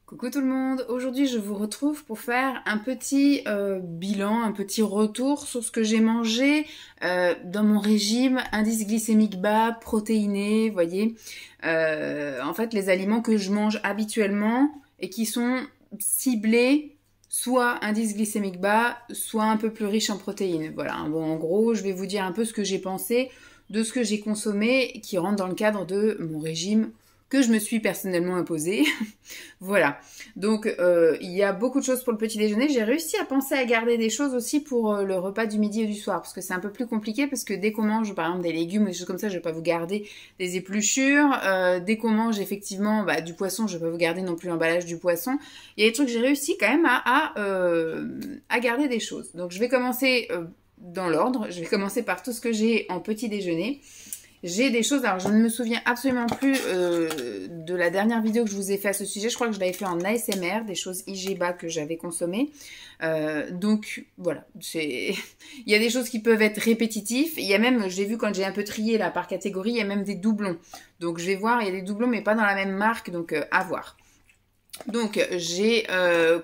Coucou tout le monde, aujourd'hui je vous retrouve pour faire un petit bilan, un petit retour sur ce que j'ai mangé dans mon régime, indice glycémique bas, protéiné, vous voyez. En fait les aliments que je mange habituellement et qui sont ciblés soit indice glycémique bas, soit un peu plus riche en protéines. Voilà, bon en gros je vais vous dire un peu ce que j'ai pensé de ce que j'ai consommé qui rentre dans le cadre de mon régime que je me suis personnellement imposé. Voilà, donc il y a beaucoup de choses pour le petit déjeuner. J'ai réussi à penser à garder des choses aussi pour le repas du midi et du soir, parce que c'est un peu plus compliqué, parce que dès qu'on mange par exemple des légumes ou des choses comme ça, je vais pas vous garder des épluchures. Dès qu'on mange effectivement du poisson, je vais pas vous garder non plus l'emballage du poisson. Il y a des trucs que j'ai réussi quand même à garder des choses. Donc je vais commencer dans l'ordre. Je vais commencer par tout ce que j'ai en petit déjeuner. J'ai des choses, alors je ne me souviens absolument plus de la dernière vidéo que je vous ai fait à ce sujet. Je crois que je l'avais fait en ASMR, des choses IGBA que j'avais consommées. Donc voilà, il y a des choses qui peuvent être répétitives. Il y a même, j'ai vu quand j'ai un peu trié là par catégorie, il y a même des doublons. Donc je vais voir, il y a des doublons mais pas dans la même marque, donc à voir. Donc j'ai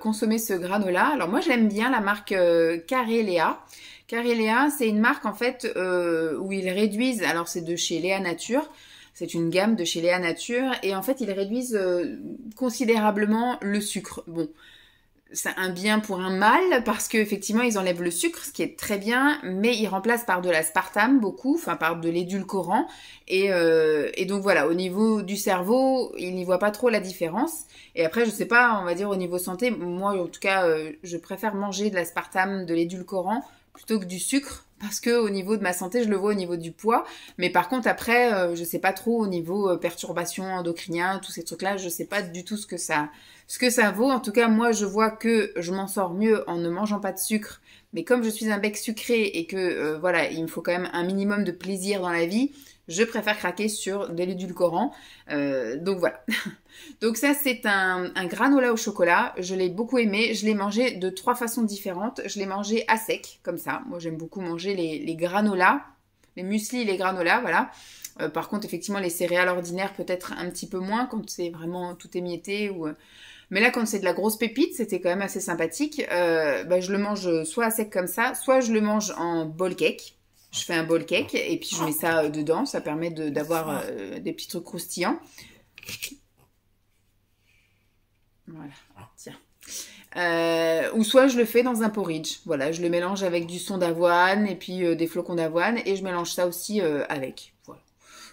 consommé ce granola. Alors moi j'aime bien la marque Carré-Léa. Carré-Léa, c'est une marque en fait où ils réduisent, alors c'est de chez Léa Nature, c'est une gamme de chez Léa Nature, et en fait ils réduisent considérablement le sucre. Bon, c'est un bien pour un mal parce qu'effectivement ils enlèvent le sucre, ce qui est très bien, mais ils remplacent par de l'aspartame beaucoup, enfin par de l'édulcorant, et donc voilà, au niveau du cerveau, ils n'y voient pas trop la différence. Et après, je sais pas, on va dire au niveau santé, moi en tout cas, je préfère manger de l'aspartame, de l'édulcorant, plutôt que du sucre, parce que au niveau de ma santé, je le vois au niveau du poids. Mais par contre, après, je sais pas trop au niveau perturbation endocrinien, tous ces trucs-là, je sais pas du tout ce que ça vaut. En tout cas, moi, je vois que je m'en sors mieux en ne mangeant pas de sucre. Mais comme je suis un bec sucré et que voilà, il me faut quand même un minimum de plaisir dans la vie, je préfère craquer sur de l'édulcorant. Donc voilà. Donc ça, c'est un granola au chocolat. Je l'ai beaucoup aimé. Je l'ai mangé de 3 façons différentes. Je l'ai mangé à sec, comme ça. Moi, j'aime beaucoup manger les granolas, les muesli et les granolas, voilà. Par contre, effectivement, les céréales ordinaires, peut-être un petit peu moins, quand c'est vraiment tout émietté. Mais là, quand c'est de la grosse pépite, c'était quand même assez sympathique. Je le mange soit à sec comme ça, soit je le mange en bol cake. Je fais un bol cake et puis je mets ça dedans. Ça permet d'avoir des petits trucs croustillants. Voilà, tiens. Ou soit je le fais dans un porridge. Voilà, je le mélange avec du son d'avoine et puis des flocons d'avoine et je mélange ça aussi avec. Voilà.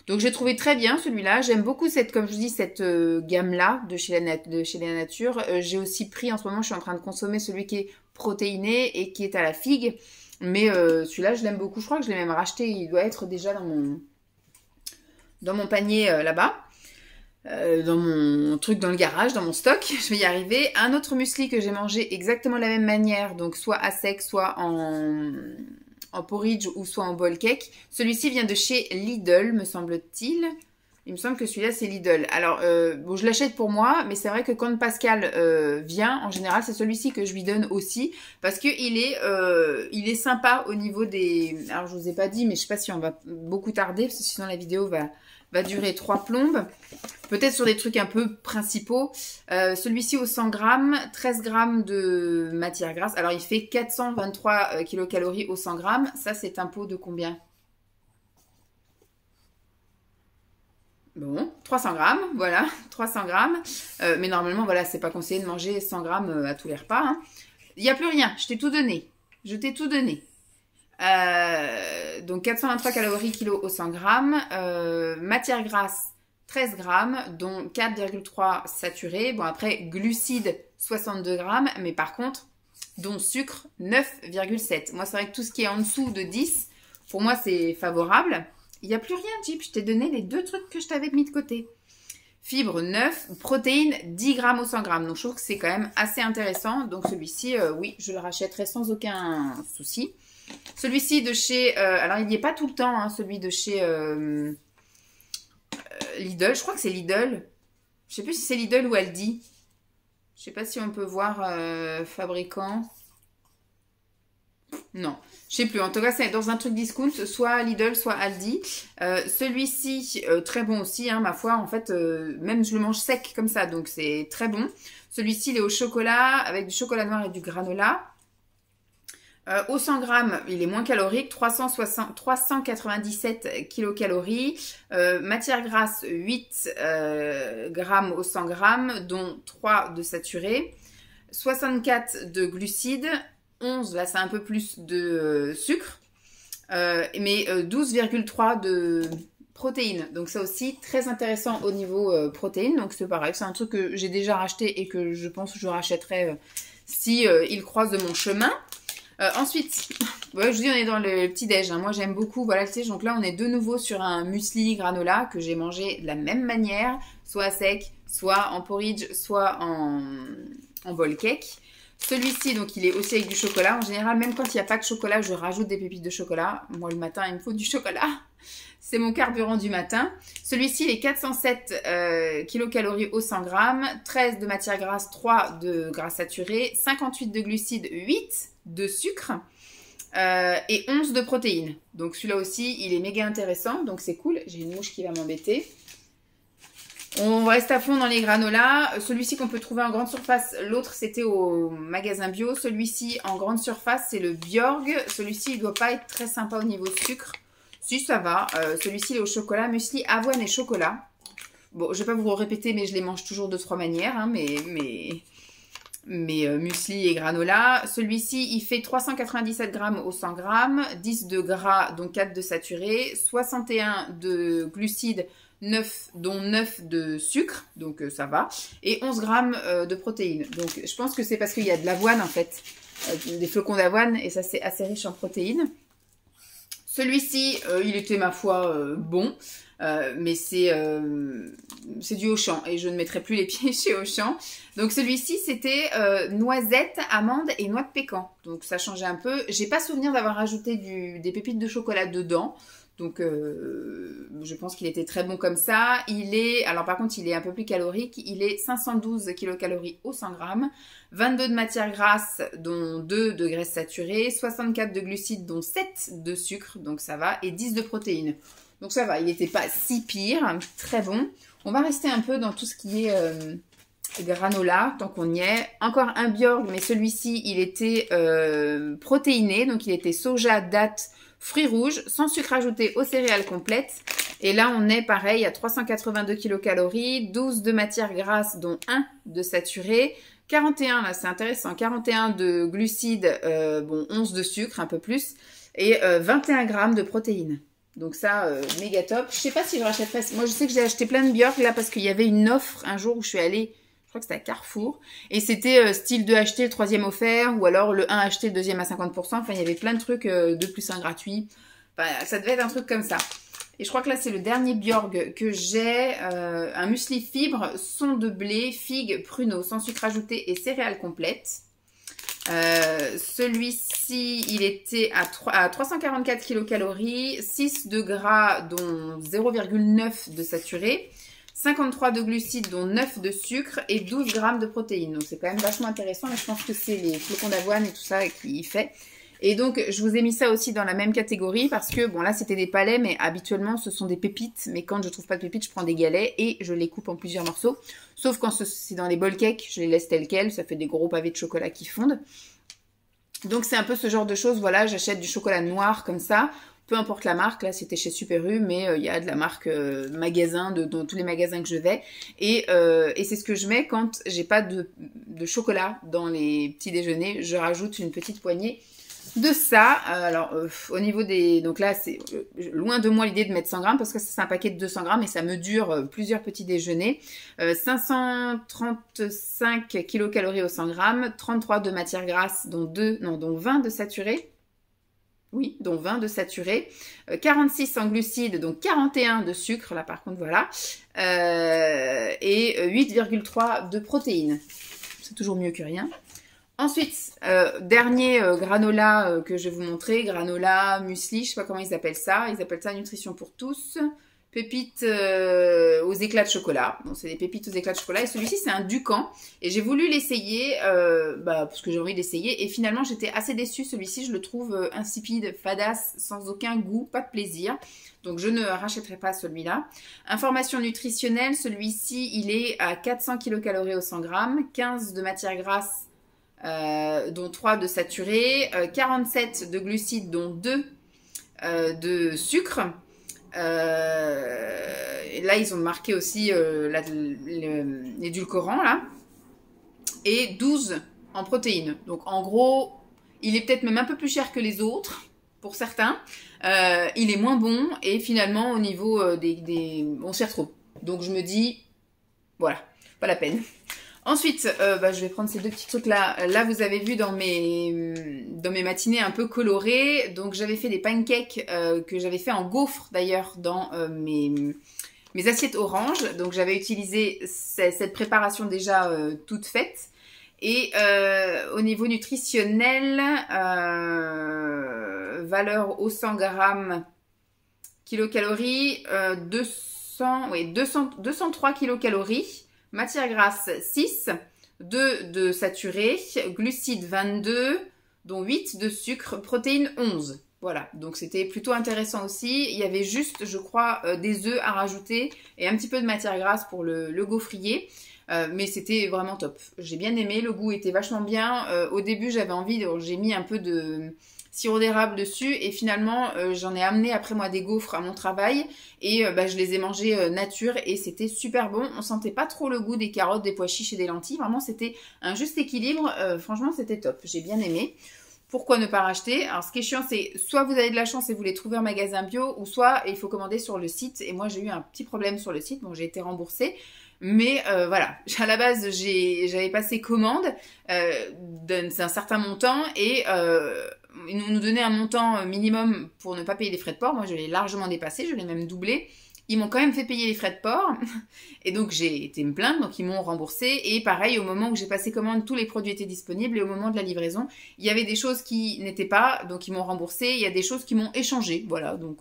Donc j'ai trouvé très bien celui-là. J'aime beaucoup comme je vous dis, cette gamme-là de chez la Nature. J'ai aussi pris, en ce moment, je suis en train de consommer celui qui est protéiné et qui est à la figue. Mais celui-là, je l'aime beaucoup. Je crois que je l'ai même racheté. Il doit être déjà dans mon panier là-bas. Dans mon truc dans le garage, dans mon stock, je vais y arriver. Un autre muesli que j'ai mangé exactement de la même manière, donc soit à sec, soit en porridge ou soit en bowl cake. Celui-ci vient de chez Lidl, me semble-t-il. Il me semble que celui-là c'est Lidl. Alors, bon, je l'achète pour moi, mais c'est vrai que quand Pascal vient, en général, c'est celui-ci que je lui donne aussi, parce que il est sympa au niveau des... Alors, je vous ai pas dit, mais je sais pas si on va beaucoup tarder, parce que sinon la vidéo va durer 3 plombes. Peut-être sur des trucs un peu principaux. Celui-ci au 100 grammes, 13 grammes de matière grasse. Alors, il fait 423 kilocalories au 100 grammes. Ça, c'est un pot de combien? Bon, 300 grammes, voilà, 300 grammes. Mais normalement, voilà, c'est pas conseillé de manger 100 grammes à tous les repas. Hein. Il n'y a plus rien, je t'ai tout donné. Je t'ai tout donné. Donc 423 calories kilo au 100 grammes. Matière grasse, 13 grammes, dont 4,3 saturés. Bon, après, glucides, 62 grammes. Mais par contre, dont sucre, 9,7. Moi, c'est vrai que tout ce qui est en dessous de 10, pour moi, c'est favorable. Il n'y a plus rien, Jeep. Je t'ai donné les 2 trucs que je t'avais mis de côté. Fibres 9, protéines 10 grammes au 100 grammes. Donc, je trouve que c'est quand même assez intéressant. Donc, celui-ci, oui, je le rachèterai sans aucun souci. Celui-ci de chez... alors, il n'y est pas tout le temps, hein, celui de chez Lidl. Je crois que c'est Lidl. Je sais plus si c'est Lidl ou Aldi. Je sais pas si on peut voir fabricant. Non, je sais plus. En tout cas, c'est dans un truc discount, soit Lidl, soit Aldi. Celui-ci, très bon aussi, hein, ma foi. En fait, même je le mange sec comme ça, donc c'est très bon. Celui-ci, il est au chocolat, avec du chocolat noir et du granola. Au 100 grammes, il est moins calorique, 397 kilocalories. Matière grasse, 8 grammes au 100 grammes, dont 3 de saturés. 64 de glucides, 11, là c'est un peu plus de sucre, mais 12,3 de protéines. Donc ça aussi, très intéressant au niveau protéines. Donc c'est pareil, c'est un truc que j'ai déjà racheté et que je pense que je rachèterai si il croise de mon chemin. Ensuite, ouais, je vous dis, on est dans le petit-déj. Hein. Moi, j'aime beaucoup. Voilà, tu sais, donc là, on est de nouveau sur un muesli granola que j'ai mangé de la même manière, soit à sec, soit en porridge, soit en bowl cake. Celui-ci, donc, il est aussi avec du chocolat. En général, même quand il n'y a pas de chocolat, je rajoute des pépites de chocolat. Moi, le matin, il me faut du chocolat. C'est mon carburant du matin. Celui-ci, il est 407 kilocalories au 100 grammes, 13 de matière grasse, 3 de gras saturé, 58 de glucides, 8 de sucre et 11 de protéines. Donc celui-là aussi, il est méga intéressant, donc c'est cool. J'ai une mouche qui va m'embêter. On reste à fond dans les granolas. Celui-ci qu'on peut trouver en grande surface, l'autre c'était au magasin bio. Celui-ci en grande surface, c'est le Bjorg. Celui-ci, il ne doit pas être très sympa au niveau sucre. Si, ça va. Celui-ci, il est au chocolat, muesli, avoine et chocolat. Bon, je ne vais pas vous répéter, mais je les mange toujours de 3 manières, hein, mais muesli et granola. Celui-ci, il fait 397 grammes au 100 grammes, 10 de gras, dont 4 de saturé, 61 de glucides, 9, dont 9 de sucre, donc ça va, et 11 grammes de protéines. Donc je pense que c'est parce qu'il y a de l'avoine en fait, des flocons d'avoine, et ça c'est assez riche en protéines. Celui-ci, il était ma foi bon, mais c'est du Auchan et je ne mettrai plus les pieds chez Auchan. Donc celui-ci, c'était noisettes, amandes et noix de pécan. Donc ça changeait un peu. J'ai pas souvenir d'avoir rajouté des pépites de chocolat dedans. Donc je pense qu'il était très bon comme ça. Alors par contre, il est un peu plus calorique. Il est 512 kilocalories au 100 grammes, 22 de matière grasse, dont 2 de graisse saturée, 64 de glucides, dont 7 de sucre, donc ça va, et 10 de protéines. Donc ça va, il n'était pas si pire, très bon. On va rester un peu dans tout ce qui est granola, tant qu'on y est. Encore un Bjorg, mais celui-ci, il était protéiné, donc il était soja, dattes, fruits rouges, sans sucre ajouté aux céréales complètes. Et là, on est pareil à 382 kilocalories, 12 de matière grasse, dont 1 de saturé, 41, là c'est intéressant, 41 de glucides, bon 11 de sucre, un peu plus, et 21 grammes de protéines. Donc ça, méga top. Je sais pas si je rachèterai. Moi, je sais que j'ai acheté plein de Bjorg là parce qu'il y avait une offre un jour où je suis allée, je crois que c'était à Carrefour, et c'était style 2 acheter, le 3e offert, ou alors le 1 acheté, le 2e à 50%. Enfin, il y avait plein de trucs 2 plus 1 gratuit. Enfin, ça devait être un truc comme ça. Et je crois que là, c'est le dernier Bjorg que j'ai. Un muesli fibre, son de blé, figues, pruneaux, sans sucre ajouté et céréales complètes. Celui-ci, il était à 344 kilocalories, 6 de gras, dont 0,9 de saturé, 53 de glucides, dont 9 de sucre et 12 grammes de protéines. Donc c'est quand même vachement intéressant, mais je pense que c'est les flocons d'avoine et tout ça qui y fait. Et donc, je vous ai mis ça aussi dans la même catégorie parce que, bon, là, c'était des palets, mais habituellement, ce sont des pépites. Mais quand je trouve pas de pépites, je prends des galets et je les coupe en plusieurs morceaux. Sauf quand c'est dans les bowl cakes, je les laisse telles quelles. Ça fait des gros pavés de chocolat qui fondent. Donc, c'est un peu ce genre de choses. Voilà, j'achète du chocolat noir comme ça. Peu importe la marque, là, c'était chez Super U, mais il y a de la marque magasin, dans tous les magasins que je vais. Et c'est ce que je mets quand j'ai pas de chocolat dans les petits déjeuners. Je rajoute une petite poignée de ça. Alors au niveau des, donc là c'est loin de moi l'idée de mettre 100 grammes parce que c'est un paquet de 200 grammes et ça me dure plusieurs petits déjeuners. 535 kilocalories au 100 grammes, 33 de matière grasse, dont 20 de saturé. Oui, dont 20 de saturé, 46 en glucides, donc 41 de sucre, là par contre voilà, et 8,3 de protéines. C'est toujours mieux que rien. Ensuite, dernier granola que je vais vous montrer, granola, muesli, je sais pas comment ils appellent ça nutrition pour tous. pépites aux éclats de chocolat. Bon, c'est des pépites aux éclats de chocolat. Et celui-ci, c'est un Ducan. Et j'ai voulu l'essayer, parce que j'ai envie d'essayer. Et finalement, j'étais assez déçue. Celui-ci, je le trouve insipide, fadasse, sans aucun goût, pas de plaisir. Donc, je ne rachèterai pas celui-là. Information nutritionnelle, celui-ci, il est à 400 kcal au 100 grammes, 15 de matière grasse, dont 3 de saturé, 47 de glucides, dont 2 de sucre. Et là, ils ont marqué aussi l'édulcorant, là. Et 12 en protéines. Donc, en gros, il est peut-être même un peu plus cher que les autres, pour certains. Il est moins bon. Et finalement, au niveau on s'y retrouve. Donc, je me dis, voilà, pas la peine. Ensuite, je vais prendre ces deux petits trucs-là. Là, vous avez vu dans mes matinées un peu colorées. Donc, j'avais fait des pancakes que j'avais fait en gaufre, d'ailleurs, dans mes assiettes oranges. Donc, j'avais utilisé cette préparation déjà toute faite. Et au niveau nutritionnel, valeur au 100 grammes kilocalories, 203 kilocalories. Matière grasse 6, 2 de saturé, glucides 22, dont 8 de sucre, protéines 11. Voilà, donc c'était plutôt intéressant aussi. Il y avait juste, je crois, des œufs à rajouter et un petit peu de matière grasse pour le gaufrier. Mais c'était vraiment top. J'ai bien aimé, le goût était vachement bien. Au début, j'avais envie, j'ai mis un peu de sirop d'érable dessus et finalement j'en ai amené après moi des gaufres à mon travail et je les ai mangées nature et c'était super bon. On sentait pas trop le goût des carottes, des pois chiches et des lentilles. Vraiment, c'était un juste équilibre. Franchement, c'était top. J'ai bien aimé. Pourquoi ne pas racheter? Alors, ce qui est chiant, c'est soit vous avez de la chance et vous les trouvez en magasin bio, ou soit il faut commander sur le site. Et moi, j'ai eu un petit problème sur le site. Bon, j'ai été remboursée. Mais voilà, à la base, j'avais passé commande d'un certain montant et ils nous donnaient un montant minimum pour ne pas payer les frais de port. Moi, je l'ai largement dépassé, je l'ai même doublé. Ils m'ont quand même fait payer les frais de port et donc j'ai été me plaindre, donc ils m'ont remboursé. Et pareil, au moment où j'ai passé commande, tous les produits étaient disponibles et au moment de la livraison, il y avait des choses qui n'étaient pas, donc ils m'ont remboursé. Il y a des choses qui m'ont échangé, voilà. Donc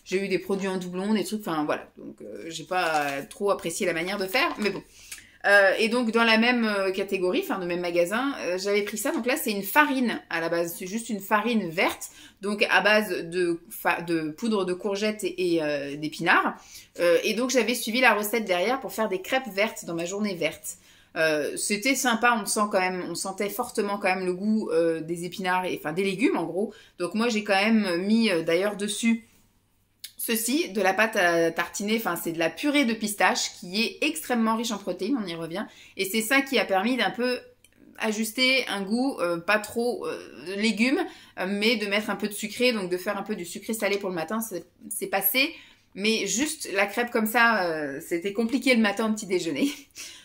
j'ai eu des produits en doublon, des trucs, enfin voilà. Donc j'ai pas trop apprécié la manière de faire, mais bon. Et donc dans la même catégorie, enfin de même magasin, j'avais pris ça. Donc là c'est une farine à la base, c'est juste une farine verte, donc à base de poudre de courgettes et d'épinards. Et donc j'avais suivi la recette derrière pour faire des crêpes vertes dans ma journée verte. C'était sympa, on sentait fortement quand même le goût des épinards, enfin des légumes en gros. Donc moi j'ai quand même mis d'ailleurs dessus ceci, de la pâte à tartiner, enfin c'est de la purée de pistache qui est extrêmement riche en protéines, on y revient. Et c'est ça qui a permis d'un peu ajuster un goût, pas trop légumes, mais de mettre un peu de sucré, donc de faire un peu du sucré salé pour le matin, c'est passé. Mais juste la crêpe comme ça, c'était compliqué le matin au petit déjeuner.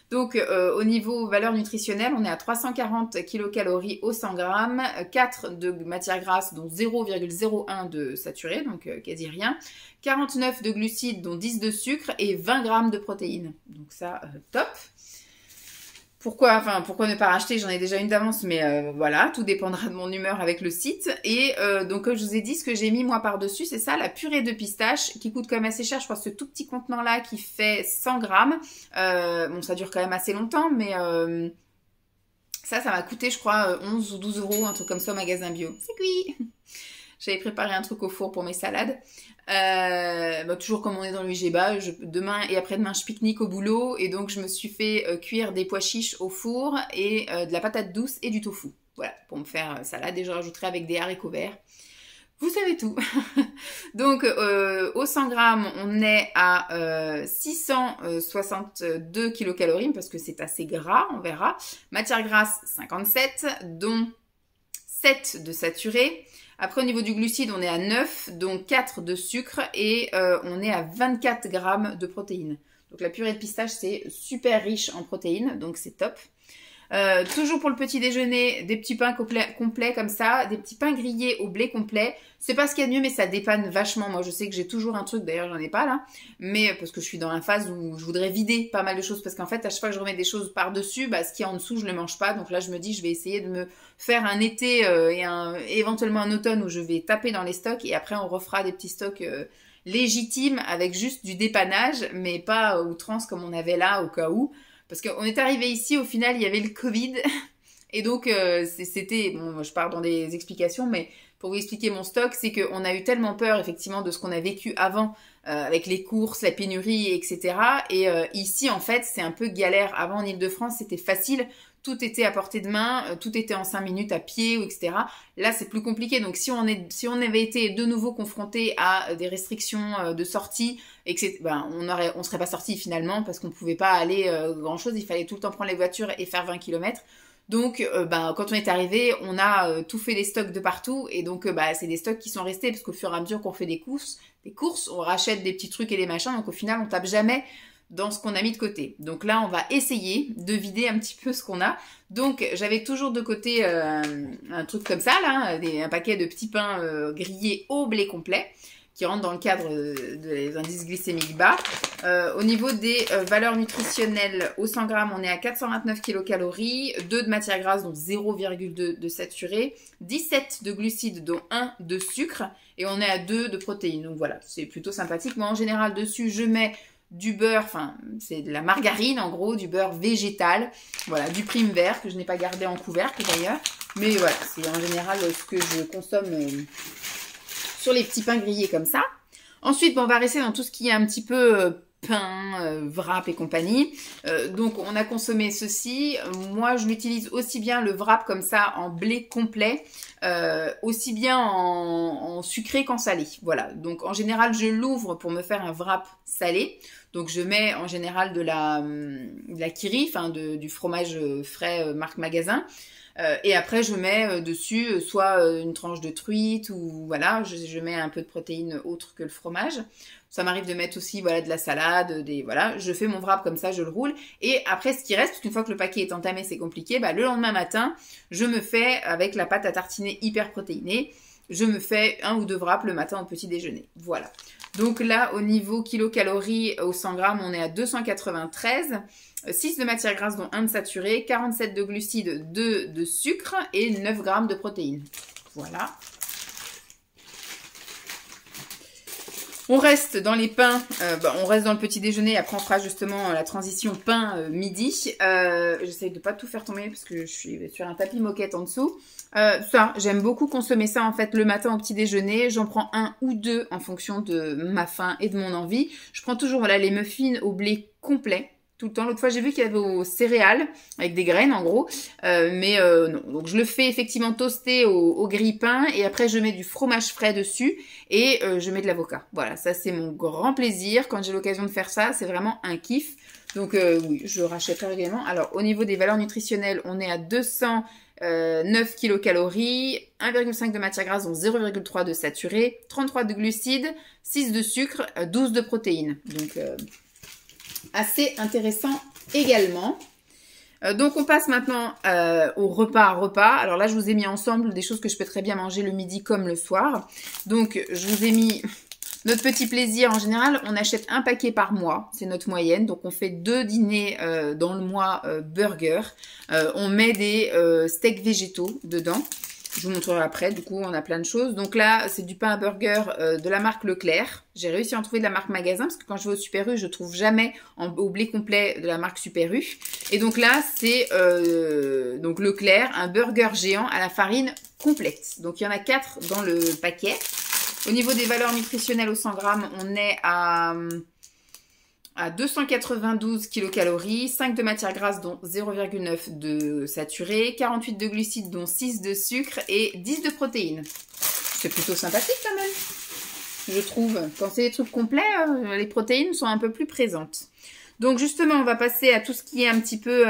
Donc, au niveau valeur nutritionnelle, on est à 340 kilocalories au 100 grammes, 4 de matière grasse, dont 0,01 de saturé, donc quasi rien, 49 de glucides, dont 10 de sucre, et 20 grammes de protéines. Donc ça, top. Pourquoi ne pas racheter? J'en ai déjà une d'avance, mais voilà, tout dépendra de mon humeur avec le site. Et donc, comme je vous ai dit, ce que j'ai mis moi par-dessus, c'est ça, la purée de pistache, qui coûte quand même assez cher. Je crois que ce tout petit contenant-là qui fait 100 grammes. Bon, ça dure quand même assez longtemps, mais ça m'a coûté, je crois, 11 ou 12 euros, un truc comme ça au magasin bio. C'est cuit. J'avais préparé un truc au four pour mes salades. Toujours comme on est dans le IGBA, demain et après-demain je pique-nique au boulot et donc je me suis fait cuire des pois chiches au four et de la patate douce et du tofu. Voilà, pour me faire salade et je rajouterai avec des haricots verts. Vous savez tout. Donc au 100 grammes, on est à 662 kilocalories parce que c'est assez gras, on verra. Matière grasse 57, dont 7 de saturé. Après, au niveau du glucide, on est à 9, donc 4 de sucre et on est à 24 grammes de protéines. Donc la purée de pistache, c'est super riche en protéines, donc c'est top. Toujours pour le petit déjeuner, des petits pains complets comme ça, des petits pains grillés au blé complet. C'est pas ce qu'il y a de mieux, mais ça dépanne vachement. Moi, je sais que j'ai toujours un truc, d'ailleurs, j'en ai pas là, mais parce que je suis dans la phase où je voudrais vider pas mal de choses, parce qu'en fait, à chaque fois que je remets des choses par-dessus, ce qu'il y a en dessous, je le mange pas. Donc là, je me dis, je vais essayer de me faire un été et éventuellement un automne où je vais taper dans les stocks, et après, on refera des petits stocks légitime avec juste du dépannage, mais pas à outrance comme on avait là au cas où. Parce qu'on est arrivé ici, au final, il y avait le Covid. Et donc, c'était... Bon, je pars dans des explications, mais pour vous expliquer mon stock, c'est qu'on a eu tellement peur, effectivement, de ce qu'on a vécu avant, avec les courses, la pénurie, etc. Et ici, en fait, c'est un peu galère. Avant, en Île-de-France, c'était facile. Tout était à portée de main, tout était en 5 minutes à pied, etc. Là, c'est plus compliqué. Donc, si on avait été de nouveau confronté à des restrictions de sortie, etc., ben, on serait pas sorti finalement parce qu'on pouvait pas aller grand chose. Il fallait tout le temps prendre les voitures et faire 20 km. Donc, ben, quand on est arrivé, on a tout fait des stocks de partout. Et donc, c'est des stocks qui sont restés parce qu'au fur et à mesure qu'on fait des courses, on rachète des petits trucs et des machins. Donc, au final, on tape jamais dans ce qu'on a mis de côté. Donc là, on va essayer de vider un petit peu ce qu'on a. Donc, j'avais toujours de côté un truc comme ça, là, un paquet de petits pains grillés au blé complet, qui rentrent dans le cadre des indices glycémiques bas. Au niveau des valeurs nutritionnelles, au 100 grammes, on est à 429 kilocalories, 2 de matière grasse, donc 0,2 de saturé, 17 de glucides, dont 1 de sucre, et on est à 2 de protéines. Donc voilà, c'est plutôt sympathique. Moi, en général, dessus, je mets du beurre, enfin, c'est de la margarine, en gros, du beurre végétal. Voilà, du prime vert, que je n'ai pas gardé en couvercle, d'ailleurs. Mais voilà, c'est en général ce que je consomme sur les petits pains grillés comme ça. Ensuite, on va rester dans tout ce qui est un petit peu pain, wrap et compagnie. Donc, on a consommé ceci. Moi, je l'utilise aussi bien le wrap comme ça en blé complet, aussi bien en sucré qu'en salé. Voilà. Donc, en général, je l'ouvre pour me faire un wrap salé. Donc, je mets en général de la kiri, enfin du fromage frais marque magasin. Et après, je mets dessus soit une tranche de truite ou voilà, je mets un peu de protéines autres que le fromage. Ça m'arrive de mettre aussi voilà de la salade, voilà. Je fais mon wrap comme ça, je le roule. Et après, ce qui reste, parce qu'une fois que le paquet est entamé, c'est compliqué. Le lendemain matin, je me fais avec la pâte à tartiner hyper protéinée. Je me fais 1 ou 2 wraps le matin au petit déjeuner. Voilà. Donc là, au niveau kilocalories, au 100 grammes, on est à 293. 6 de matière grasse, dont 1 de saturé, 47 de glucides, 2 de sucre et 9 grammes de protéines. Voilà. On reste dans les pains, on reste dans le petit déjeuner, après on fera justement la transition pain midi. J'essaye de pas tout faire tomber parce que je suis sur un tapis moquette en dessous. Ça, j'aime beaucoup consommer ça en fait le matin au petit déjeuner. J'en prends 1 ou 2 en fonction de ma faim et de mon envie. Je prends toujours voilà, les muffins au blé complet. Tout le temps. L'autre fois, j'ai vu qu'il y avait aux céréales, avec des graines en gros. Non. Donc, je le fais effectivement toaster au grille-pain et après, je mets du fromage frais dessus et je mets de l'avocat. Voilà, ça, c'est mon grand plaisir. Quand j'ai l'occasion de faire ça, c'est vraiment un kiff. Donc, oui, je rachète régulièrement. Alors, au niveau des valeurs nutritionnelles, on est à 209 kilocalories, 1,5 de matière grasse, donc 0,3 de saturé, 33 de glucides, 6 de sucre, 12 de protéines. Donc, assez intéressant également. Donc on passe maintenant au repas. Alors là je vous ai mis ensemble des choses que je peux très bien manger le midi comme le soir. Donc je vous ai mis notre petit plaisir. En général on achète un paquet par mois, c'est notre moyenne. Donc on fait 2 dîners dans le mois burger. On met des steaks végétaux dedans. Je vous montrerai après, du coup on a plein de choses. Donc là c'est du pain à burger de la marque Leclerc. J'ai réussi à en trouver de la marque Magasin parce que quand je vais au Super U, je trouve jamais au blé complet de la marque Super U. Et donc là c'est donc Leclerc, un burger géant à la farine complète. Donc il y en a 4 dans le paquet. Au niveau des valeurs nutritionnelles au 100 grammes, on est à 292 kilocalories, 5 de matière grasse dont 0,9 de saturé, 48 de glucides dont 6 de sucre et 10 de protéines. C'est plutôt sympathique quand même, je trouve. Quand c'est des trucs complets, les protéines sont un peu plus présentes. Donc justement, on va passer à tout ce qui est un petit peu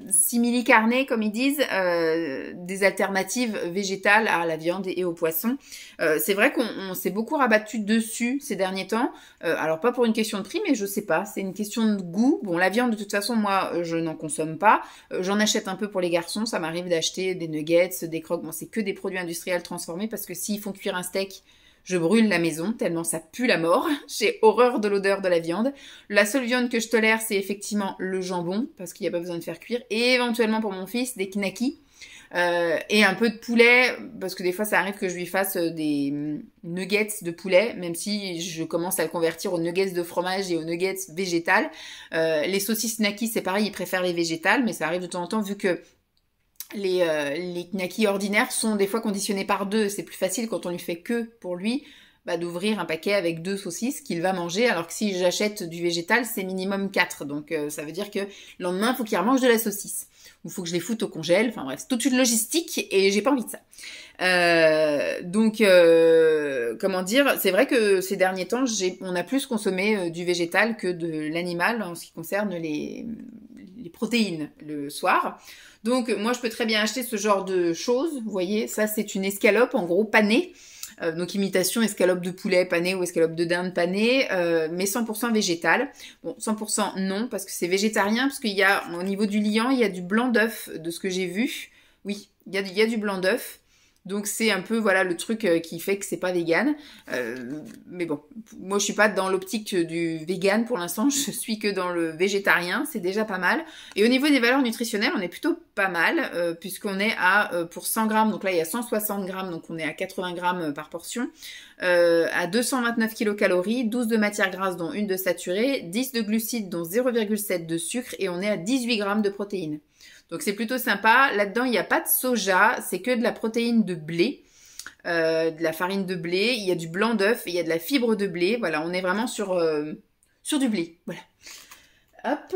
simili-carné, comme ils disent, des alternatives végétales à la viande et au poisson. C'est vrai qu'on s'est beaucoup rabattu dessus ces derniers temps. Alors pas pour une question de prix, mais je sais pas, c'est une question de goût. Bon, la viande, de toute façon, moi, je n'en consomme pas. J'en achète un peu pour les garçons. Ça m'arrive d'acheter des nuggets, des croques. Bon, c'est que des produits industriels transformés parce que s'ils font cuire un steak, je brûle la maison, tellement ça pue la mort. J'ai horreur de l'odeur de la viande. La seule viande que je tolère, c'est effectivement le jambon, parce qu'il n'y a pas besoin de faire cuire. Et éventuellement pour mon fils, des knackis. et un peu de poulet, parce que des fois ça arrive que je lui fasse des nuggets de poulet, même si je commence à le convertir aux nuggets de fromage et aux nuggets végétales. Les saucisses knackis, c'est pareil, il préfère les végétales, mais ça arrive de temps en temps vu que les knackis ordinaires sont des fois conditionnés par 2. C'est plus facile quand on lui fait que pour lui, d'ouvrir un paquet avec 2 saucisses qu'il va manger, alors que si j'achète du végétal, c'est minimum 4. Donc ça veut dire que le lendemain, il faut qu'il remange de la saucisse. Ou il faut que je les foute au congèle. Enfin bref, c'est toute une logistique et j'ai pas envie de ça. Comment dire, c'est vrai que ces derniers temps, on a plus consommé du végétal que de l'animal en ce qui concerne les protéines le soir. Donc moi, je peux très bien acheter ce genre de choses. Vous voyez, ça c'est une escalope en gros panée. Donc imitation escalope de poulet pané ou escalope de dinde panée, mais 100% végétal. Bon, 100% non, parce que c'est végétarien, parce qu'il y a, au niveau du liant, il y a du blanc d'œuf, de ce que j'ai vu. Oui, il y a du blanc d'œuf. Donc c'est un peu voilà le truc qui fait que c'est pas vegan. Mais bon, moi je suis pas dans l'optique du vegan pour l'instant, je suis que dans le végétarien, c'est déjà pas mal. Et au niveau des valeurs nutritionnelles, on est plutôt pas mal, puisqu'on est à, pour 100 grammes, donc là il y a 160 grammes, donc on est à 80 grammes par portion, à 229 kilocalories, 12 de matières grasses dont une de saturée, 10 de glucides dont 0,7 de sucre, et on est à 18 grammes de protéines. Donc c'est plutôt sympa. Là-dedans, il n'y a pas de soja, c'est que de la protéine de blé, de la farine de blé. Il y a du blanc d'œuf, il y a de la fibre de blé. Voilà, on est vraiment sur du blé. Voilà. Hop.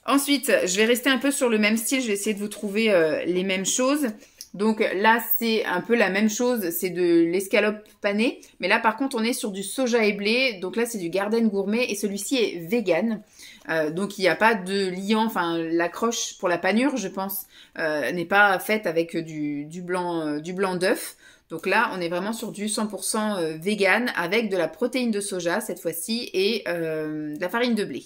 Ensuite, je vais rester un peu sur le même style. Je vais essayer de vous trouver les mêmes choses. Donc là, c'est un peu la même chose. C'est de l'escalope panée. Mais là, par contre, on est sur du soja et blé. Donc là, c'est du Garden Gourmet. Et celui-ci est vegan. Donc il n'y a pas de liant, enfin l'accroche pour la panure, je pense, n'est pas faite avec du blanc d'œuf. Donc là, on est vraiment sur du 100% vegan avec de la protéine de soja cette fois-ci et de la farine de blé.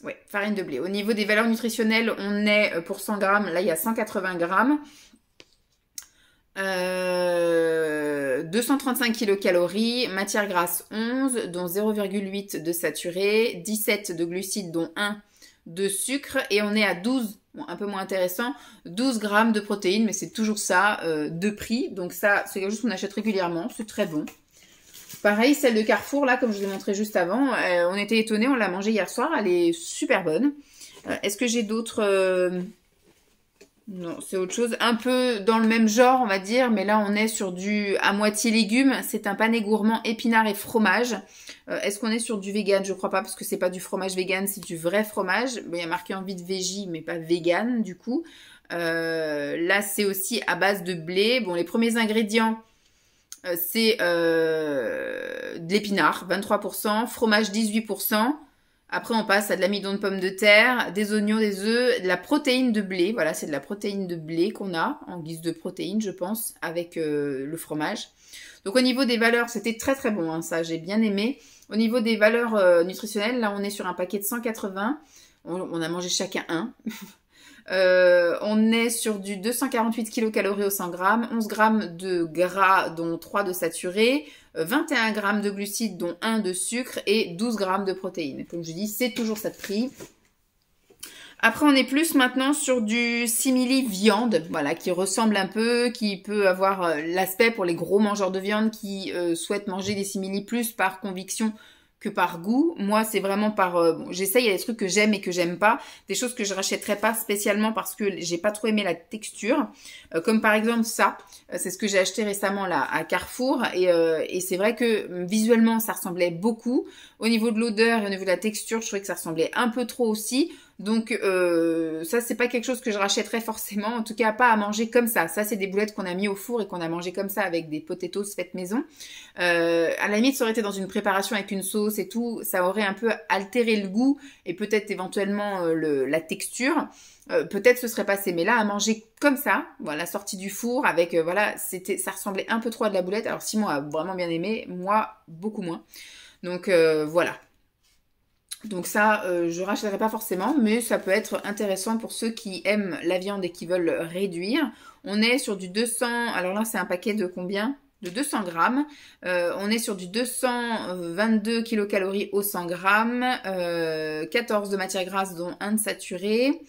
Ouais, farine de blé. Au niveau des valeurs nutritionnelles, on est pour 100 grammes, là il y a 180 grammes. 235 kilocalories, matière grasse 11, dont 0,8 de saturé, 17 de glucides, dont 1 de sucre, et on est à 12, bon, un peu moins intéressant, 12 grammes de protéines, mais c'est toujours ça de prix, donc ça, c'est quelque chose qu'on achète régulièrement, c'est très bon. Pareil, celle de Carrefour, là, comme je vous ai montré juste avant, on était étonnés, on l'a mangée hier soir, elle est super bonne. Est-ce que j'ai d'autres... Non, c'est autre chose. Un peu dans le même genre, on va dire, mais là, on est sur du à moitié légumes. C'est un pané gourmand épinards et fromage. Est-ce qu'on est sur du vegan? Je crois pas, parce que c'est pas du fromage vegan, c'est du vrai fromage. Bon, il y a marqué envie de végé, mais pas vegan, du coup. Là, c'est aussi à base de blé. Bon, les premiers ingrédients, c'est de l'épinard, 23%, fromage, 18%. Après, on passe à de l'amidon de pommes de terre, des oignons, des œufs, de la protéine de blé. Voilà, c'est de la protéine de blé qu'on a en guise de protéine, je pense, avec le fromage. Donc, au niveau des valeurs, c'était très très bon, hein, ça, j'ai bien aimé. Au niveau des valeurs nutritionnelles, là, on est sur un paquet de 180. On a mangé chacun un. On est sur du 248 kilocalories au 100 grammes, 11 grammes de gras, dont 3 de saturé, 21 grammes de glucides, dont 1 de sucre, et 12 grammes de protéines. Comme je dis, c'est toujours ça de prix. Après, on est plus maintenant sur du simili viande, voilà, qui ressemble un peu, qui peut avoir l'aspect pour les gros mangeurs de viande qui souhaitent manger des simili plus par conviction que par goût. Moi, c'est vraiment par... bon, j'essaye, il y a des trucs que j'aime et que j'aime pas. Des choses que je rachèterais pas spécialement parce que j'ai pas trop aimé la texture. Comme par exemple ça. C'est ce que j'ai acheté récemment là à Carrefour. Et c'est vrai que visuellement, ça ressemblait beaucoup. Au niveau de l'odeur et au niveau de la texture, je trouvais que ça ressemblait un peu trop aussi. Donc ça, c'est pas quelque chose que je rachèterais forcément. En tout cas, pas à manger comme ça. Ça, c'est des boulettes qu'on a mis au four et qu'on a mangé comme ça avec des potatoes faites maison. À la limite, ça aurait été dans une préparation avec une sauce et tout. Ça aurait un peu altéré le goût et peut-être éventuellement la texture. Peut-être ce serait passé. Mais là, à manger comme ça, voilà, sortie du four avec, voilà, ça ressemblait un peu trop à de la boulette. Alors Simon a vraiment bien aimé, moi, beaucoup moins. Donc voilà. Donc ça, je rachèterai pas forcément, mais ça peut être intéressant pour ceux qui aiment la viande et qui veulent réduire. On est sur du 200, alors là c'est un paquet de combien? De 200 grammes. On est sur du 222 kilocalories au 100 grammes, 14 de matière grasse dont 1 de saturé.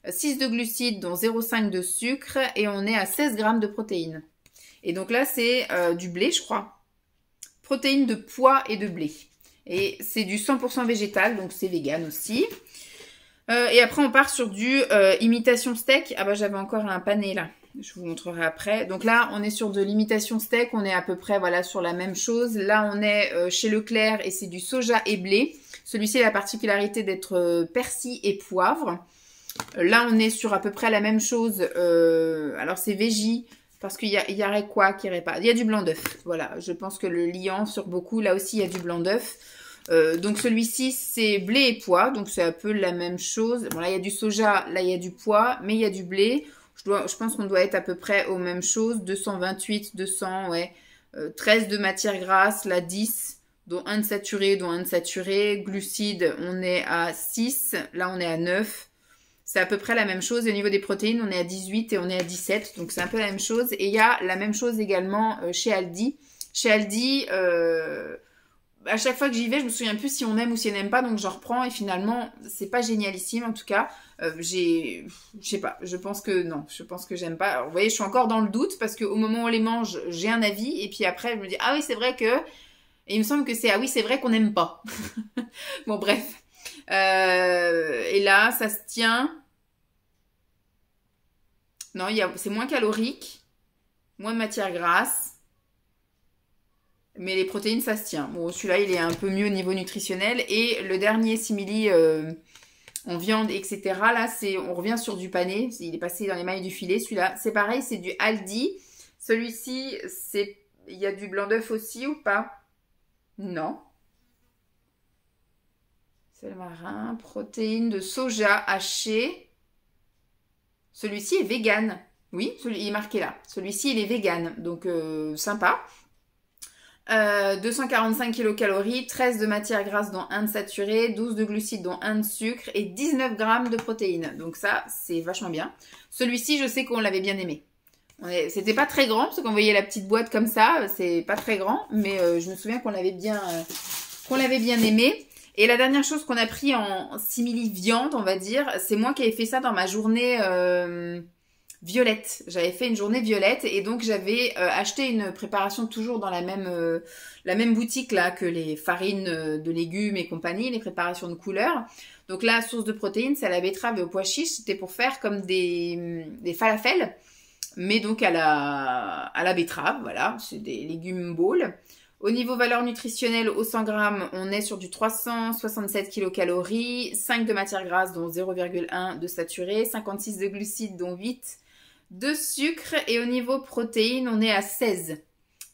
6 de glucides, dont 0,5 de sucre, et on est à 16 grammes de protéines. Et donc là, c'est du blé, je crois. Protéines de pois et de blé. Et c'est du 100% végétal, donc c'est vegan aussi. Et après, on part sur du imitation steak. Ah bah, j'avais encore un pané là. Je vous montrerai après. Donc là, on est sur de l'imitation steak. On est à peu près voilà sur la même chose. Là, on est chez Leclerc et c'est du soja et blé. Celui-ci a la particularité d'être persil et poivre. Là, on est sur à peu près la même chose. Alors, c'est véggie. Parce qu'il y aurait quoi qui irait pas? Il y a du blanc d'œuf. Voilà, je pense que le liant sur beaucoup, là aussi, il y a du blanc d'œuf. Donc celui-ci, c'est blé et pois. Donc c'est un peu la même chose. Bon, là, il y a du soja, là, il y a du pois, mais il y a du blé. Je pense qu'on doit être à peu près aux mêmes choses. 228, 200, ouais. 13 de matière grasse, là, 10, dont 1 de saturé, dont 1 de saturé. Glucides, on est à 6. Là, on est à 9. C'est à peu près la même chose. Et au niveau des protéines, on est à 18 et on est à 17. Donc, c'est un peu la même chose. Et il y a la même chose également chez Aldi. Chez Aldi, à chaque fois que j'y vais, je me souviens plus si on aime ou si on n'aime pas. Donc, j'en reprends. Et finalement, c'est pas génialissime en tout cas. Je sais pas. Je pense que non. Je pense que j'aime pas. Alors, vous voyez, je suis encore dans le doute parce qu'au moment où on les mange, j'ai un avis. Et puis après, je me dis, ah oui, c'est vrai que... Et il me semble que c'est, ah oui, c'est vrai qu'on n'aime pas. Bon, bref. Et là, ça se tient... Non, c'est moins calorique, moins de matière grasse, mais les protéines, ça se tient. Bon, celui-là, il est un peu mieux au niveau nutritionnel. Et le dernier simili en viande, etc., là, on revient sur du pané. Il est passé dans les mailles du filet, celui-là. C'est pareil, c'est du Aldi. Celui-ci, il y a du blanc d'œuf aussi ou pas? Non. Sel marin, protéines de soja haché. Celui-ci est vegan. Oui, il est marqué là. Celui-ci, il est vegan. Donc, sympa. 245 kcal, 13 de matière grasse dont 1 de saturé, 12 de glucides dont 1 de sucre et 19 grammes de protéines. Donc ça, c'est vachement bien. Celui-ci, je sais qu'on l'avait bien aimé. C'était pas très grand, parce qu'on voyait la petite boîte comme ça. C'est pas très grand, mais je me souviens qu'on l'avait bien aimé. Et la dernière chose qu'on a pris en simili viande, on va dire, c'est moi qui avais fait ça dans ma journée violette. J'avais fait une journée violette et donc j'avais acheté une préparation toujours dans la même boutique là que les farines de légumes et compagnie, les préparations de couleurs. Donc là, source de protéines, c'est à la betterave et au pois chiche. C'était pour faire comme des falafels, mais donc à la betterave, voilà. C'est des légumes bowls. Au niveau valeur nutritionnelle, au 100 grammes, on est sur du 367 kcal, 5 de matière grasse, dont 0,1 de saturé, 56 de glucides, dont 8 de sucre. Et au niveau protéines, on est à 16.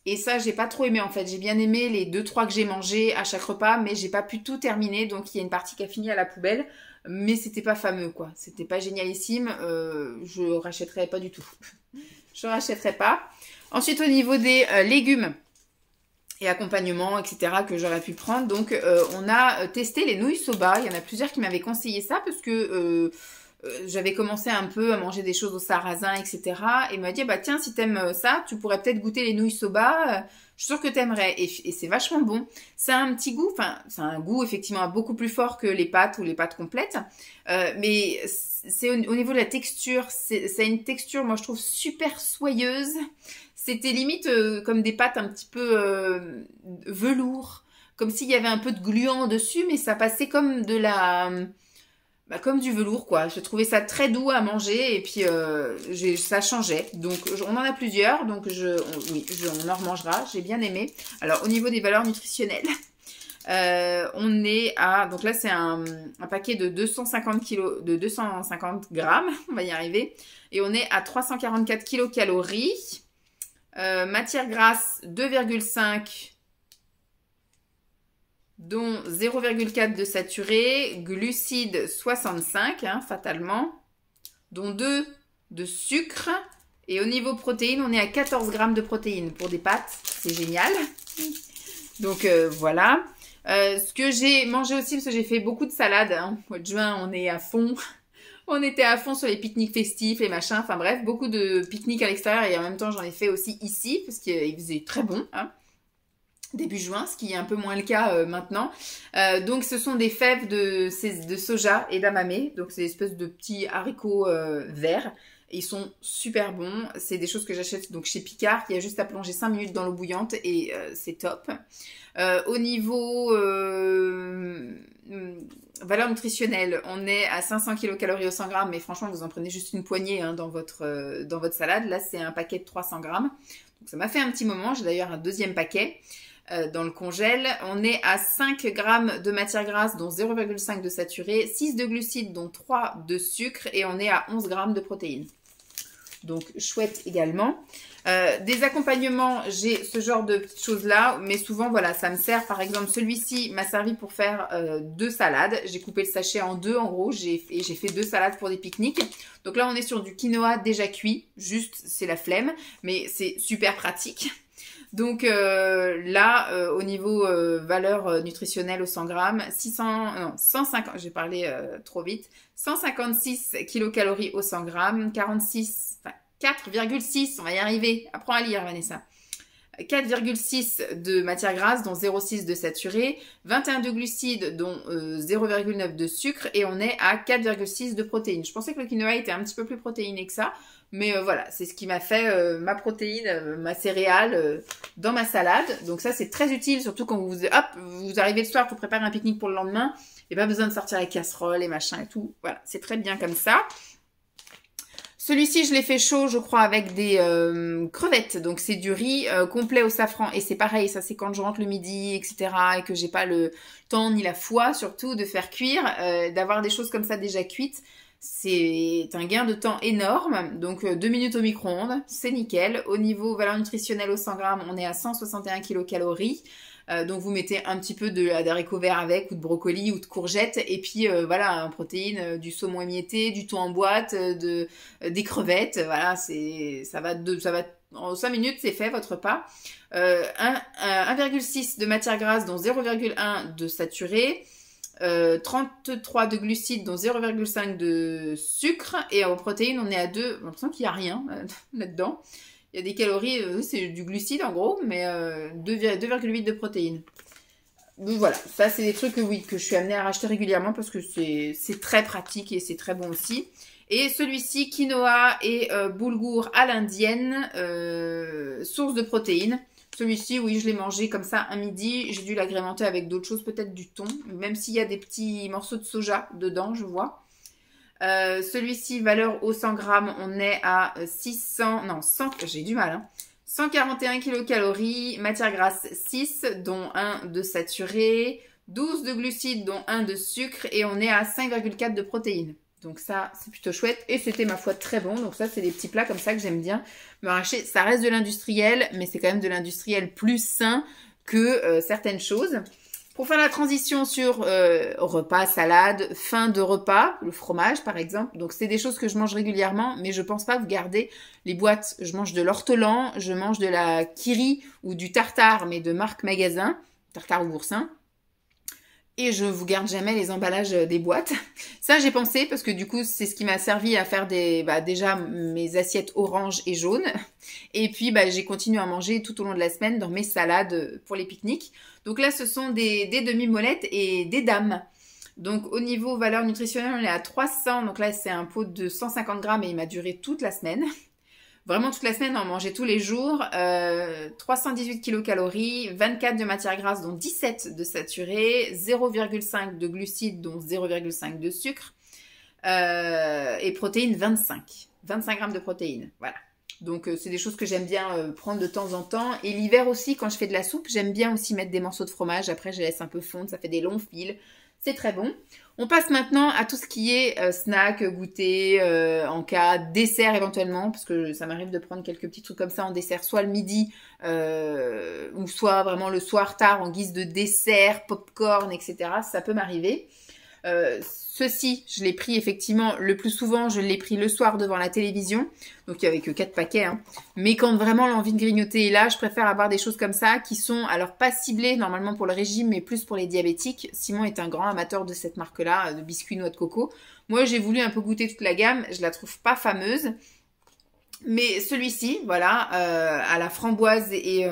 Et ça, j'ai pas trop aimé en fait. J'ai bien aimé les 2-3 que j'ai mangés à chaque repas, mais j'ai pas pu tout terminer. Donc, il y a une partie qui a fini à la poubelle. Mais c'était pas fameux, quoi. C'était pas génialissime. Je rachèterais pas du tout. Je rachèterais pas. Ensuite, au niveau des légumes et accompagnement, etc. que j'aurais pu prendre. Donc, on a testé les nouilles soba. Il y en a plusieurs qui m'avaient conseillé ça parce que j'avais commencé un peu à manger des choses au sarrasin, etc. Et il m'a dit, bah tiens, si t'aimes ça, tu pourrais peut-être goûter les nouilles soba. Je suis sûre que t'aimerais. Et c'est vachement bon. Ça a un petit goût, enfin, c'est un goût effectivement beaucoup plus fort que les pâtes ou les pâtes complètes. Mais c'est au niveau de la texture, ça a une texture, moi je trouve, super soyeuse. C'était limite comme des pâtes un petit peu velours, comme s'il y avait un peu de gluant dessus, mais ça passait comme comme du velours, quoi. Je trouvais ça très doux à manger et puis ça changeait. Donc, on en a plusieurs, donc on en remangera. J'ai bien aimé. Alors, au niveau des valeurs nutritionnelles, on est à... Donc là, c'est un paquet de 250 grammes, on va y arriver. Et on est à 344 kcal. Matière grasse 2,5, dont 0,4 de saturé, glucides 65, fatalement, dont 2 de sucre. Et au niveau protéines, on est à 14 grammes de protéines pour des pâtes. C'est génial. Donc voilà. Ce que j'ai mangé aussi, parce que j'ai fait beaucoup de salades. Au mois de juin, on est à fond. On était à fond sur les pique-niques festifs, les machins, enfin bref, beaucoup de pique-niques à l'extérieur et en même temps j'en ai fait aussi ici parce qu'il faisait très bon. début juin, ce qui est un peu moins le cas maintenant. Donc ce sont des fèves de soja et d'amamé, donc c'est des espèces de petits haricots verts. Ils sont super bons, c'est des choses que j'achète donc chez Picard, il y a juste à plonger 5 minutes dans l'eau bouillante et c'est top. Au niveau valeur nutritionnelle, on est à 500 kcal au 100 grammes, mais franchement vous en prenez juste une poignée hein, dans votre salade. Là c'est un paquet de 300 grammes, donc ça m'a fait un petit moment, j'ai d'ailleurs un deuxième paquet. Dans le congèle, on est à 5 grammes de matière grasse, dont 0,5 de saturé, 6 de glucides, dont 3 de sucre, et on est à 11 grammes de protéines. Donc, chouette également. Des accompagnements, j'ai ce genre de petites choses-là, mais souvent, voilà, ça me sert. Par exemple, celui-ci m'a servi pour faire 2 salades. J'ai coupé le sachet en 2, en gros, et j'ai fait 2 salades pour des pique-niques. Donc là, on est sur du quinoa déjà cuit. Juste, c'est la flemme, mais c'est super pratique. Donc là, au niveau valeur nutritionnelle au 100 grammes, 150, j'ai parlé trop vite, 156 kilocalories au 100 grammes, 4,6, on va y arriver, apprends à lire Vanessa, 4,6 de matière grasse, dont 0,6 de saturé, 21 de glucides, dont 0,9 de sucre, et on est à 4,6 de protéines. Je pensais que le quinoa était un petit peu plus protéiné que ça, mais voilà, c'est ce qui m'a fait ma protéine, ma céréale dans ma salade. Donc ça, c'est très utile, surtout quand vous arrivez le soir pour préparer un pique-nique pour le lendemain. Il n'y a pas besoin de sortir les casseroles et machin et tout. Voilà, c'est très bien comme ça. Celui-ci, je l'ai fait chaud, je crois, avec des crevettes. Donc, c'est du riz complet au safran. Et c'est pareil, ça, c'est quand je rentre le midi, etc. Et que j'ai pas le temps ni la foi, surtout, de faire cuire. D'avoir des choses comme ça déjà cuites, c'est un gain de temps énorme. Donc, 2 minutes au micro-ondes, c'est nickel. Au niveau valeur nutritionnelle au 100 grammes, on est à 161 kilocalories. Donc vous mettez un petit peu d'haricots verts avec, ou de brocoli, ou de courgettes, et puis voilà, en protéines, du saumon émietté, du thon en boîte, des crevettes, voilà, ça va en 5 minutes, c'est fait votre repas. 1,6 de matière grasse, dont 0,1 de saturé, 33 de glucides, dont 0,5 de sucre, et en protéines, on est à 2, j'ai l'impression qu'il n'y a rien là-dedans. Il y a des calories, c'est du glucide en gros, mais 2,8 de protéines. Donc voilà, ça c'est des trucs que je suis amenée à racheter régulièrement parce que c'est très pratique et c'est très bon aussi. Et celui-ci, quinoa et boulgour à l'indienne, source de protéines. Celui-ci, oui, je l'ai mangé comme ça un midi. J'ai dû l'agrémenter avec d'autres choses, peut-être du thon, même s'il y a des petits morceaux de soja dedans, je vois. Celui-ci, valeur au 100 grammes, on est à 141 kilocalories, matière grasse 6, dont 1 de saturé, 12 de glucides, dont 1 de sucre, et on est à 5,4 de protéines. Donc ça, c'est plutôt chouette, et c'était ma foi très bon. Donc ça, c'est des petits plats comme ça que j'aime bien me racheter. Ça reste de l'industriel, mais c'est quand même de l'industriel plus sain que certaines choses. Pour faire la transition sur repas, salade, fin de repas, le fromage par exemple. Donc c'est des choses que je mange régulièrement, mais je pense pas vous garder les boîtes. Je mange de l'ortolan, je mange de la kiri ou du tartare, mais de marque magasin, tartare ou boursin. Et je vous garde jamais les emballages des boîtes. Ça, j'ai pensé parce que du coup, c'est ce qui m'a servi à faire déjà mes assiettes orange et jaune. Et puis, j'ai continué à manger tout au long de la semaine dans mes salades pour les pique-niques. Donc là, ce sont des demi-molettes et des dames. Donc au niveau valeur nutritionnelle, on est à 300. Donc là, c'est un pot de 150 grammes et il m'a duré toute la semaine. Vraiment toute la semaine, on mangeait tous les jours. 318 kilocalories, 24 de matière grasse, dont 17 de saturé, 0,5 de glucides, dont 0,5 de sucre, et protéines 25 grammes de protéines. Voilà. Donc c'est des choses que j'aime bien prendre de temps en temps. Et l'hiver aussi, quand je fais de la soupe, j'aime bien aussi mettre des morceaux de fromage. Après, je laisse un peu fondre, ça fait des longs fils. C'est très bon. On passe maintenant à tout ce qui est snack, goûter, en cas dessert éventuellement, parce que ça m'arrive de prendre quelques petits trucs comme ça en dessert, soit le midi, ou soit vraiment le soir tard en guise de dessert, popcorn, etc. Ça peut m'arriver. Ceci, je l'ai pris effectivement le plus souvent, je l'ai pris le soir devant la télévision, donc il n'y avait que 4 paquets, hein. Mais quand vraiment l'envie de grignoter est là, je préfère avoir des choses comme ça qui sont alors pas ciblées normalement pour le régime, mais plus pour les diabétiques. Simon est un grand amateur de cette marque-là, de biscuits noix de coco. Moi, j'ai voulu un peu goûter toute la gamme, je la trouve pas fameuse. Mais celui-ci, voilà, à la framboise et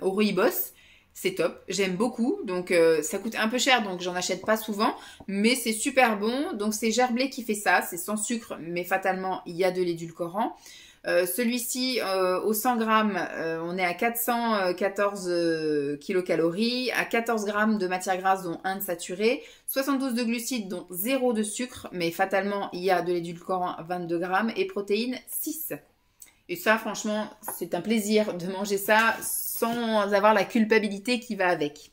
au rooibos, c'est top, j'aime beaucoup, donc ça coûte un peu cher, donc j'en achète pas souvent, mais c'est super bon. Donc c'est Gerblé qui fait ça, c'est sans sucre, mais fatalement il y a de l'édulcorant. Celui-ci, au 100 grammes, on est à 414 kilocalories, à 14 grammes de matière grasse, dont 1 de saturé, 72 de glucides, dont 0 de sucre, mais fatalement, il y a de l'édulcorant, 22 grammes, et protéines, 6. Et ça, franchement, c'est un plaisir de manger ça sans avoir la culpabilité qui va avec.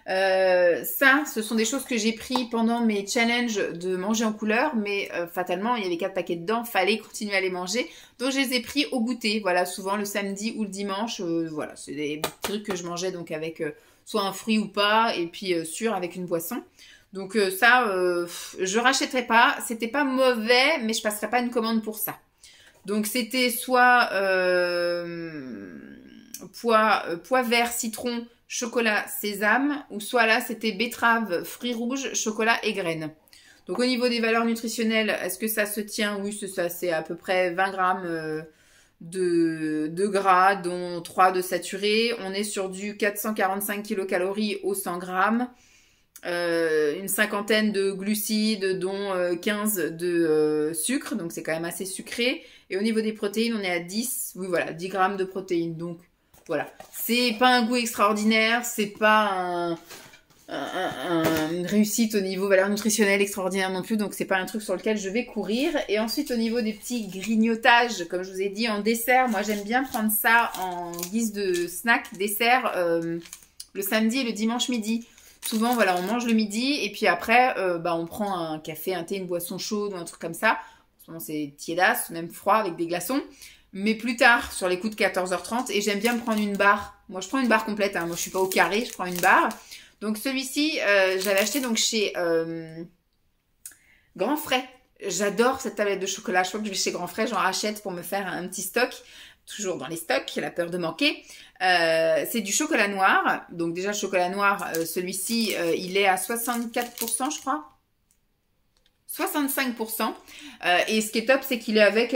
Ça, ce sont des choses que j'ai pris pendant mes challenges de manger en couleur, mais fatalement, il y avait 4 paquets dedans, fallait continuer à les manger. Donc, je les ai pris au goûter, voilà, souvent le samedi ou le dimanche. Voilà, c'est des trucs que je mangeais donc avec soit un fruit ou pas, et puis sûr avec une boisson. Donc ça, je rachèterai pas. C'était pas mauvais, mais je passerai pas une commande pour ça. Donc c'était soit pois vert, citron, chocolat, sésame, ou soit là c'était betterave, fruits rouges, chocolat et graines. Donc au niveau des valeurs nutritionnelles, est-ce que ça se tient? Oui, c'est ça, c'est à peu près 20 grammes de gras, dont 3 de saturé. On est sur du 445 kilocalories au 100 grammes. Une cinquantaine de glucides, dont 15 de sucre, donc c'est quand même assez sucré. Et au niveau des protéines, on est à 10, oui voilà, 10 grammes de protéines. Donc voilà, c'est pas un goût extraordinaire, c'est pas une réussite au niveau valeur nutritionnelle extraordinaire non plus, donc c'est pas un truc sur lequel je vais courir. Et ensuite au niveau des petits grignotages, comme je vous ai dit, en dessert, moi j'aime bien prendre ça en guise de snack, dessert, le samedi et le dimanche midi. Souvent, voilà, on mange le midi et puis après, on prend un café, un thé, une boisson chaude ou un truc comme ça. En ce moment, c'est tiédasse, même froid avec des glaçons. Mais plus tard, sur les coups de 14h30, et j'aime bien me prendre une barre. Moi, je prends une barre complète. Hein. Moi, je suis pas au carré, je prends une barre. Donc, celui-ci, j'avais acheté donc chez Grand Frais. J'adore cette tablette de chocolat. Je crois que je vais chez Grand Frais, j'en rachète pour me faire un petit stock. Toujours dans les stocks, la peur de manquer. C'est du chocolat noir. Donc déjà, le chocolat noir, celui-ci, il est à 64%, je crois. 65%. Et ce qui est top, c'est qu'il est avec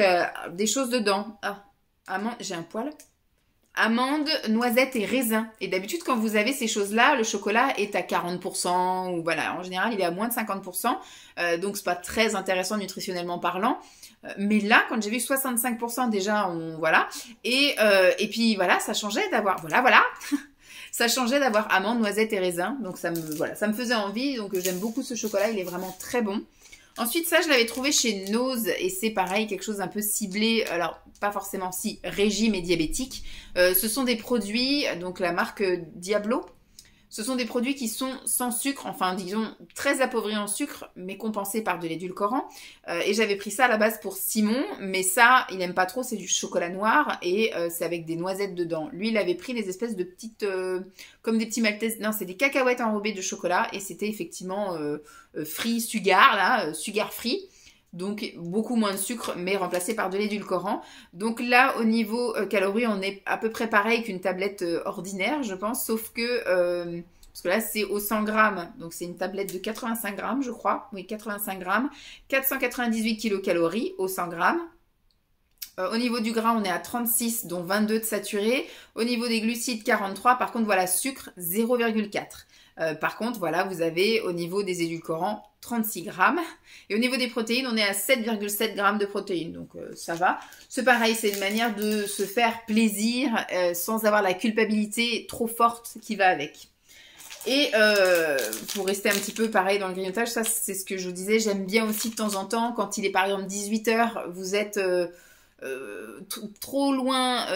des choses dedans. Ah, amande, j'ai un poil. Amandes, noisettes et raisins. Et d'habitude, quand vous avez ces choses-là, le chocolat est à 40%. Ou voilà, en général, il est à moins de 50%. Donc, c'est pas très intéressant nutritionnellement parlant. Mais là, quand j'ai vu 65%, déjà, voilà. Et puis, voilà, ça changeait d'avoir... Voilà. Ça changeait d'avoir amandes, noisettes et raisins. Donc, ça me faisait envie. Donc, j'aime beaucoup ce chocolat. Il est vraiment très bon. Ensuite, ça, je l'avais trouvé chez Nose. Et c'est pareil, quelque chose un peu ciblé. Alors, pas forcément si régime et diabétique. Ce sont des produits, donc la marque Diablo. Ce sont des produits qui sont sans sucre, enfin disons très appauvris en sucre, mais compensés par de l'édulcorant. Et j'avais pris ça à la base pour Simon, mais ça, il n'aime pas trop, c'est du chocolat noir et c'est avec des noisettes dedans. Lui, il avait pris des espèces de petites, comme des petits maltaises, non, c'est des cacahuètes enrobées de chocolat et c'était effectivement free sugar, là, sugar free. Donc beaucoup moins de sucre, mais remplacé par de l'édulcorant. Donc là, au niveau calories, on est à peu près pareil qu'une tablette ordinaire, je pense, sauf que, parce que là, c'est au 100 grammes, donc c'est une tablette de 85 grammes, je crois. Oui, 85 grammes, 498 kilocalories au 100 grammes. Au niveau du gras, on est à 36, dont 22 de saturé. Au niveau des glucides, 43. Par contre, voilà, sucre, 0,4. Par contre, voilà, vous avez au niveau des édulcorants 36 grammes. Et au niveau des protéines, on est à 7,7 grammes de protéines. Donc, ça va. C'est pareil, c'est une manière de se faire plaisir sans avoir la culpabilité trop forte qui va avec. Et pour rester un petit peu pareil dans le grignotage, ça, c'est ce que je vous disais. J'aime bien aussi de temps en temps, quand il est par exemple 18h, vous êtes... trop loin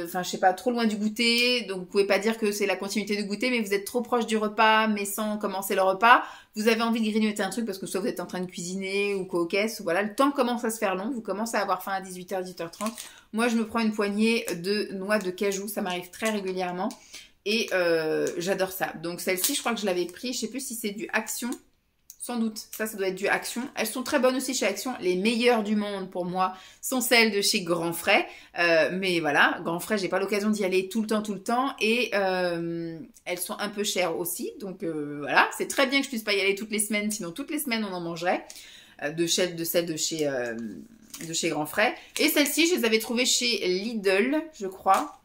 enfin je sais pas, trop loin du goûter, donc vous pouvez pas dire que c'est la continuité du goûter, mais vous êtes trop proche du repas mais sans commencer le repas, vous avez envie de grignoter un truc parce que soit vous êtes en train de cuisiner ou quoi aux caisses, ou voilà, le temps commence à se faire long, vous commencez à avoir faim à 18h, 18h30. Moi je me prends une poignée de noix de cajou, ça m'arrive très régulièrement et j'adore ça. Donc celle-ci je crois que je l'avais pris, je sais plus si c'est du Action. Sans doute, ça doit être du Action. Elles sont très bonnes aussi chez Action. Les meilleures du monde pour moi sont celles de chez Grand Frais. Mais voilà, Grand Frais, j'ai pas l'occasion d'y aller tout le temps. Et elles sont un peu chères aussi. Donc voilà, c'est très bien que je puisse pas y aller toutes les semaines. Sinon, toutes les semaines, on en mangerait. De celles de chez Grand Frais. Et celles-ci, je les avais trouvées chez Lidl, je crois.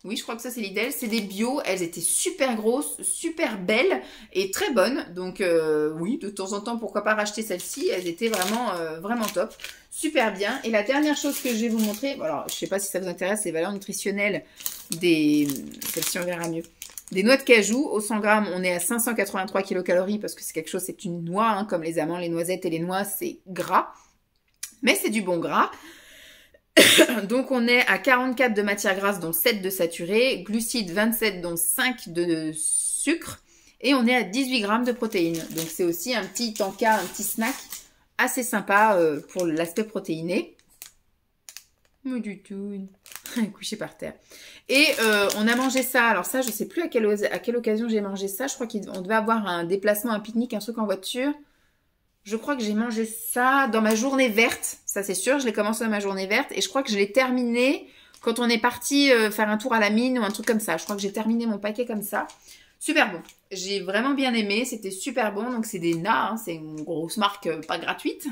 Oui, je crois que ça c'est Lidl. C'est des bio. Elles étaient super grosses, super belles et très bonnes. Donc oui, de temps en temps, pourquoi pas racheter celles-ci. Elles étaient vraiment, vraiment top. Super bien. Et la dernière chose que je vais vous montrer, bon, alors je sais pas si ça vous intéresse, les valeurs nutritionnelles des... Celle-ci on verra mieux. Des noix de cajou. Au 100 grammes, on est à 583 kilocalories parce que c'est quelque chose, c'est une noix, hein, comme les amandes, les noisettes et les noix, c'est gras. Mais c'est du bon gras. Donc on est à 44 de matière grasse dont 7 de saturé, glucides 27 dont 5 de sucre et on est à 18 grammes de protéines. Donc c'est aussi un petit tanka, un petit snack assez sympa pour l'aspect protéiné. Mais du tout, couché par terre. Et on a mangé ça, alors ça je sais plus à quelle occasion j'ai mangé ça, je crois qu'on devait avoir un déplacement, un pique-nique, un truc en voiture. Je crois que j'ai mangé ça dans ma journée verte, ça c'est sûr, je l'ai commencé dans ma journée verte et je crois que je l'ai terminé quand on est parti faire un tour à la mine ou un truc comme ça. Je crois que j'ai terminé mon paquet comme ça. Super bon, j'ai vraiment bien aimé, c'était super bon. Donc c'est des NA, hein, c'est une grosse marque pas gratuite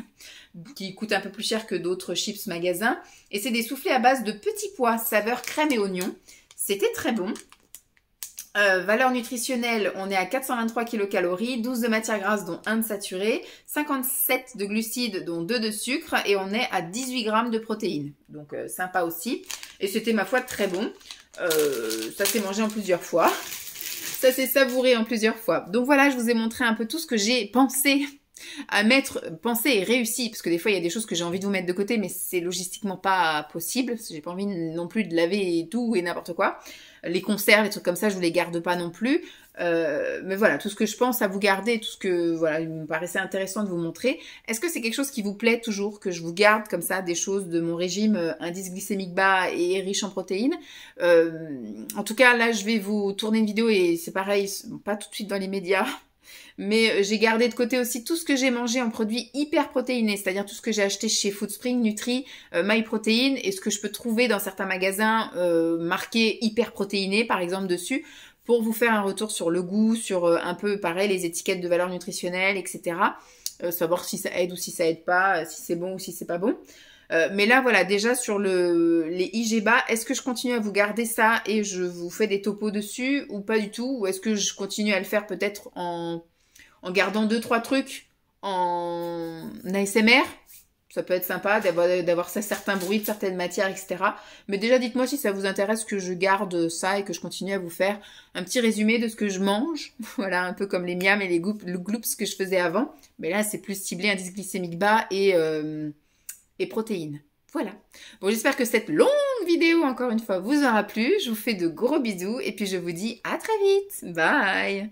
qui coûte un peu plus cher que d'autres chips magasin. Et c'est des soufflés à base de petits pois, saveur crème et oignon. C'était très bon. Valeur nutritionnelle, on est à 423 kilocalories, 12 de matière grasse dont 1 de saturé, 57 de glucides dont 2 de sucre et on est à 18 grammes de protéines. Donc sympa aussi. Et c'était ma foi très bon. Ça s'est mangé en plusieurs fois. Ça s'est savouré en plusieurs fois. Donc voilà, je vous ai montré un peu tout ce que j'ai pensé et réussi, parce que des fois il y a des choses que j'ai envie de vous mettre de côté, mais c'est logistiquement pas possible, parce que j'ai pas envie non plus de laver tout et n'importe quoi. Les conserves, les trucs comme ça, je vous les garde pas non plus. Mais voilà, tout ce que je pense à vous garder, tout ce que voilà, il me paraissait intéressant de vous montrer. Est-ce que c'est quelque chose qui vous plaît toujours, que je vous garde comme ça des choses de mon régime indice glycémique bas et riche en protéines? En tout cas, là, je vais vous tourner une vidéo et c'est pareil, pas tout de suite dans les médias. Mais j'ai gardé de côté aussi tout ce que j'ai mangé en produits hyper protéinés, c'est-à-dire tout ce que j'ai acheté chez Foodspring, Nutri, MyProtein et ce que je peux trouver dans certains magasins marqués hyper protéinés, par exemple, dessus, pour vous faire un retour sur le goût, sur un peu, pareil, les étiquettes de valeur nutritionnelle, etc. Savoir si ça aide ou si ça aide pas, si c'est bon ou si c'est pas bon. Mais là, voilà, déjà sur les IGBA, est-ce que je continue à vous garder ça et je vous fais des topos dessus ou pas du tout? Ou est-ce que je continue à le faire peut-être en gardant 2-3 trucs en ASMR? Ça peut être sympa d'avoir certains bruits de certaines matières, etc. Mais déjà, dites-moi si ça vous intéresse que je garde ça et que je continue à vous faire un petit résumé de ce que je mange. Voilà, un peu comme les miams et les gloops que je faisais avant. Mais là, c'est plus ciblé indice glycémique bas et protéines. Voilà. Bon, j'espère que cette longue vidéo, encore une fois, vous aura plu. Je vous fais de gros bisous et puis je vous dis à très vite. Bye!